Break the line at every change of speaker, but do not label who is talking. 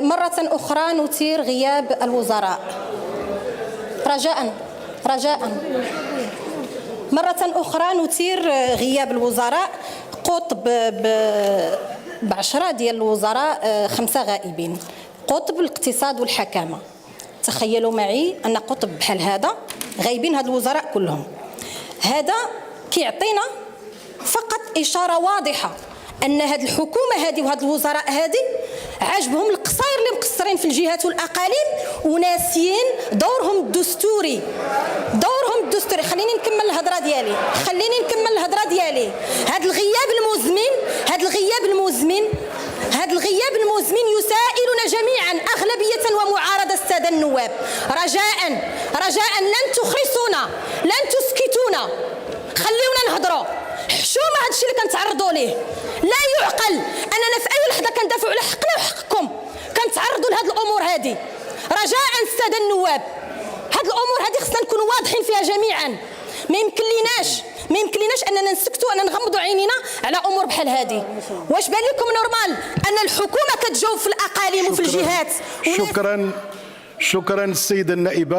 مرة أخرى نثير غياب الوزراء. رجاء مرة أخرى نثير غياب الوزراء. قطب ب10 ديال الوزراء 5 غائبين. قطب الاقتصاد والحكامة. تخيلوا معي أن قطب بحال هذا غايبين هاد الوزراء كلهم. هذا كيعطينا فقط إشارة واضحة أن هاد الحكومة هذه وهاد الوزراء هذه عاجبهم القصاير اللي مقصرين في الجهات والأقاليم وناسيين دورهم الدستوري. خليني نكمل الهضرة ديالي. هاد الغياب المزمن يسائلنا جميعا أغلبية ومعارضة السادة النواب. رجاء لن تخرسونا، لن تسكتونا، خليونا نهضروا. حشومه هذا الشيء اللي كنتعرضوا ليه. لا يعقل اننا في اي لحظه كندافعوا على حقنا وحقكم كنتعرضوا لهذه الامور هذه. رجاء الساده النواب، هذه الامور هذه خصنا نكونوا واضحين فيها جميعا. ما يمكنليناش اننا نسكتوا، اننا نغمضوا عينينا على امور بحال هذه. واش بان لكم نورمال ان الحكومه كتجاوب في الاقاليم وفي الجهات؟
شكرا السيده النائبه.